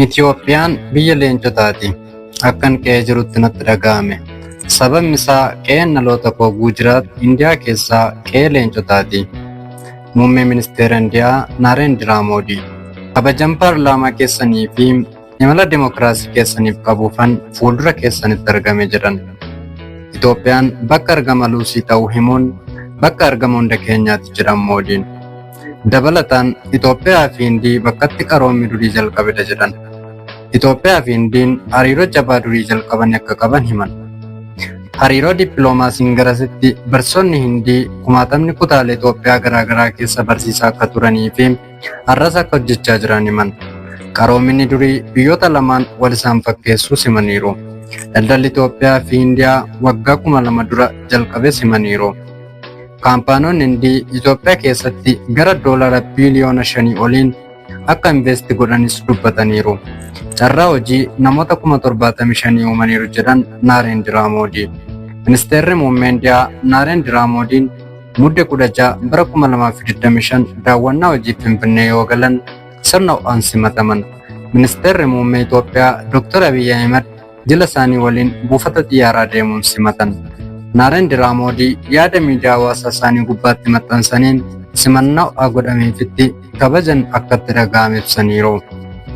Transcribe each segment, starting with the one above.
Itiyoophiyaan biyya leencotaati. Akkan qe'ee jirutti natti dhaga'ame. Sababni isaa qe'een dhaloota koo Guujiraat Indiyaa keessaa qe'ee leencotaati. Muummee ministeera Indiyaa Naareendiraa Moodii. Kabajaan paarlaamaa keessanii fi imala dimokiraasii keessaniif qabuufan fuuldura keessanitti argame jedhan. Itiyoophiyaan bakka argama luusii ta'uu himuun bakka argama hunda keenyaatti jedhan Moodiin. Dabalataan Itoophiyaa fi Hindii bakkatti qaroomni durii jalqabedha jedhan. Itoophiyaa fi Hindiin hariiroo jabaa durii jalqaban akka qaban himan. Hariiroo dippiloomaasiin garasitti barsoonni Hindii kumaatamni kutaalee Itoophiyaa garaagaraa keessa barsiisaa akka turanii fi har'as akka hojjechaa jiran himan. Qaroominni durii biyyoota lamaan wal isaan fakkeessuu simaniiru. Daldalli Itoophiyaa fi Hindiyaa waggaa 2000 dura jalqabe simaniiru. Kaampaanoonni Hindii Itoophiyaa keessatti gara $5 biliyoona oliin akka investi godhanis dubbataniiru. Carraa hojii namoota 75,000 uumaniiru jedhan Naareendiraa Moodii. Ministeerri muummee Indiyaa Naareendiraa Moodiin muddee 16 bara 2025 daawwannaa hojii Finfinnee yoo galan sirna ho'aan simataman. Ministeerri muummee Itoophiyaa Dr. Abiy Ahmed jila isaanii waliin buufata xiyyaaraa deemuun simatan. Naareendiraa Moodii yaada miidiyaa hawaasaa isaanii gubbaatti maxxansaniin simannaa ho'aa godhameefitti kabajan akka itti dhaga'ame ibsaniiru.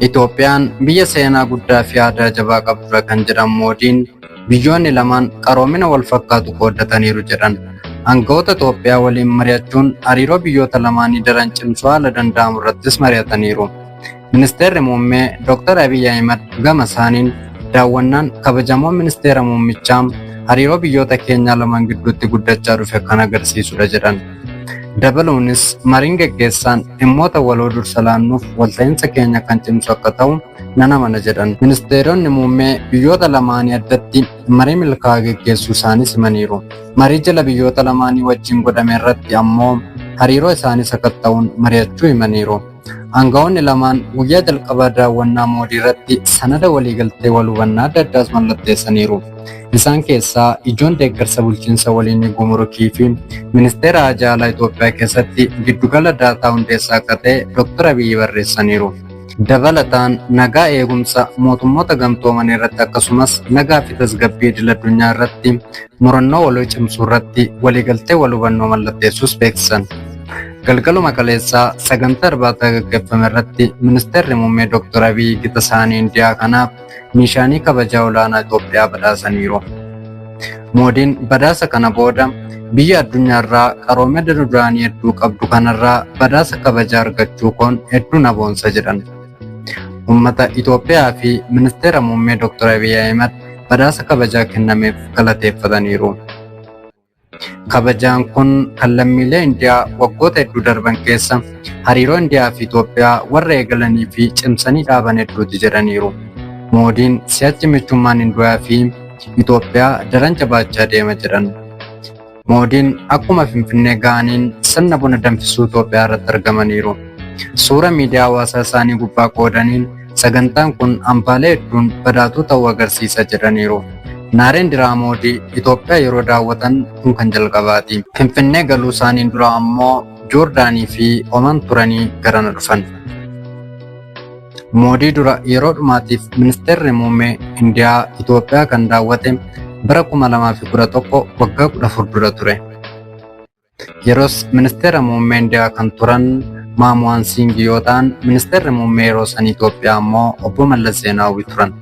Itoophiyaan biyya seenaa guddaa fi aadaa jabaa qabdudha kan jedhan Moodiin biyyoonni lamaan qaroomina wal fakkaatu qooddataniiru jedhan. Aangawoota Itoophiyaa waliin mari'achuun hariiroo biyyoota lamaanii daran cimsuu haala danda'amu irrattis mari'ataniiru. Ministeerri muummee Dr. Abiy Ahmed gama isaaniin daawwannaan kabajamoo ministeera muummichaa hariiroo biyyoota keenyaa lamaan gidduutti guddachaa dhufe kan agarsiisudha jedhan. Dabaluunis mariin geggeessaan dhimmoota waloo dursa laannuuf walta'iinsa keenya kan cimsu akka ta'u nan amana jedhan. Ministeeronni muummee biyyoota lamaanii addatti marii milkaa'aa geggeessuu isaanii simaniiru. Marii jala biyyoota lamaanii wajjin godhame irratti ammoo hariiroo isaanii sakatta'uun mari'achuu himaniiru. Aangawoonni lamaan guyyaa jalqabaa daawwannaa Moodii irratti sanada waliigaltee wal hubannaa adda addaas mallatteessaniiru. Isaan keessaa ijoon deeggarsa bulchiinsa waliinii gumrukii fi ministeera haajaa alaa Itoophiyaa keessatti giddugala daataa hundeessaa akka ta'e Dr. Abiy barreessaniiru. Dabalataan nagaa eegumsa mootummoota gamtoomanii irratti akkasumas nagaa fi tasgabbii idil-addunyaa irratti murannoo waloo cimsuu irratti waliigaltee wal hubannoo mallatteessuus beeksisan. Galgaluma kaleessaa sagantaa irbaata gaggeeffame irratti ministeerri muummee Dr. Abiy gita isaanii Indiyaa kanaaf niishaanii kabajaa olaanaa Itoophiyaa badhaasaniiru. Moodiin badhaasa kana booda biyya addunyaarraa qaroomina duraanii hedduu qabdu kanarraa badhaasa kabajaa argachuu koon hedduu na boonsa jedhan. Uummata Itoophiyaa fi ministeera muummee Dr. Abiy Ahmed badhaasa kabajaa kennameef galateeffataniiru. Kabajaan kun kan lammiilee Indiyaa waggoota hedduu darban keessa hariiroo Indiyaa fi Itoophiyaa warra eegalanii fi cimsanii dhaaban hedduuti jedhaniiru. Moodiin si'achi michummaan Indiyaa fi Itoophiyaa daran jabaachaa deema jedhan. Moodiin akkuma Finfinnee ga'aniin sirna buna danfisuu Itoophiyaa irratti argamaniiru. Suura miidiyaa hawaasaa isaanii gubbaa qoodaniin sagantaan kun hambaalee hedduun badhaatuu ta'uu agarsiisa jedhaniiru. Naareendiraa Moodii Itoophiyaa yeroo daawwatan kun kan jalqabaati. Finfinnee galuu isaaniin dura ammoo Joordaanii fi Oman turanii garana dhufan. Moodii dura yeroo dhumaatiif ministeerri muummee Indiyaa Itoophiyaa kan daawwate bara 2011 waggaa 14 dura ture. Yeroos ministeera muummee Indiyaa kan turan Maamuwaan Siingii yoo ta'an ministeerri muummee yeroo san Itoophiyaa ammoo obbo Mallas Zeenaawii turan.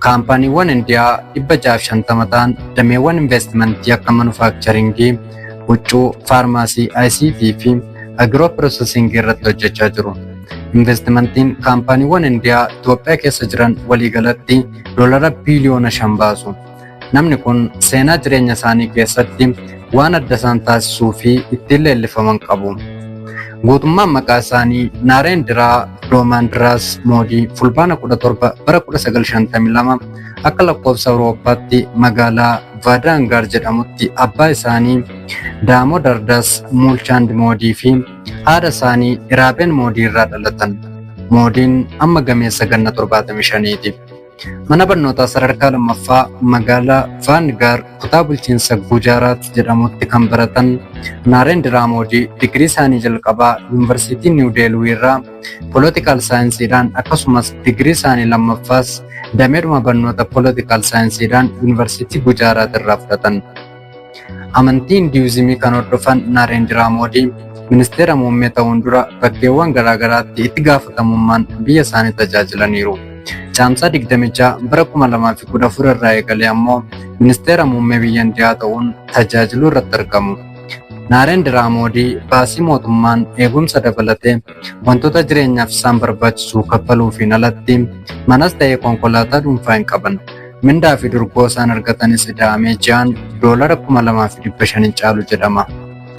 Kaampaaniiwwan Indiyaa 650 ta'an dameewwan investimentii akka manufaakcharingii, huccuu, faarmaasii, ICT fi agiroo piroosesingii irratti hojjechaa jiru. Investimentiin kaampaaniiwwan Indiyaa Itoophiyaa keessa jiran waliigalatti $5 biliyoona baasu. Namni kun seenaa jireenya isaanii keessatti waan adda isaan taasisuu fi ittiin leellifaman qabu. Guutummaan maqaa isaanii Naareendiraa Doomaandiraas Moodii fulbaana 17 bara 1952 akka lakkoofsa Awurooppaatti magaalaa Vaadaangaar jedhamutti abbaa isaanii Daamodardaas Muulchaand Moodii fi haadha isaanii Iraabeen Moodii irraa dhalatan. Moodiin amma gameessa ganna 75ti. Mana barnootaa sadarkaa lammaffaa magaalaa Vaangaar kutaa bulchiinsa Gujaaraat jedhamutti kan baratan Naarendraa Moodii digirii isaanii jalqabaa Yuunivarsiitii Niw Deelwii irraa poolitikaal saayinsiidhaan akkasumas digirii isaanii lammaffaas dameedhuma barnoota poolitikaal saayinsiidhaan Yuunivarsiitii Gujaaraat irraa fudhatan. Amantii Hinduuzimii kan hordofan Naarendraa Moodii ministeera muummee ta'uun dura bakkeewwan garaagaraatti itti gaafatamummaan biyya isaanii tajaajilaniiru. Caamsaa 26 bara 2014 irraa eegalee ammoo ministeera muummee biyya Indiyaa ta'uun tajaajiluu irratti argamu. Naarendraa Moodii baasii mootummaan eegumsa dabalatee wantoota jireenyaaf isaan barbaachisu kaffaluufiin alatti manas ta'ee konkolaataa dhuunfaa hin qaban. Mindaa fi durgoo isaan argatanis ida'amee ji'aan $2,500 caalu jedhama.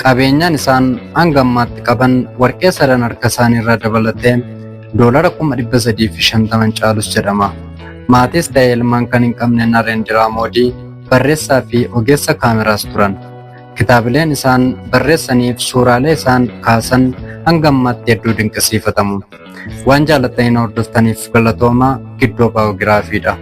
Qabeenyaan isaan hanga ammaatti qaban warqee sadan harka isaanii irraa dabalatee $350,000 caalus jedhama. Maatis ta'ee ilmaan kan hin qabne Naarendraa Moodii barreessaa fi ogeessa kaameraas turan. Kitaabileen isaan barreessaniif suuraalee isaan kaasan hanga ammaatti hedduu dinqisiifatamu. Waan jaalatanii hordoftaniif galatoomaa. Giddoo baayogiraafiidha.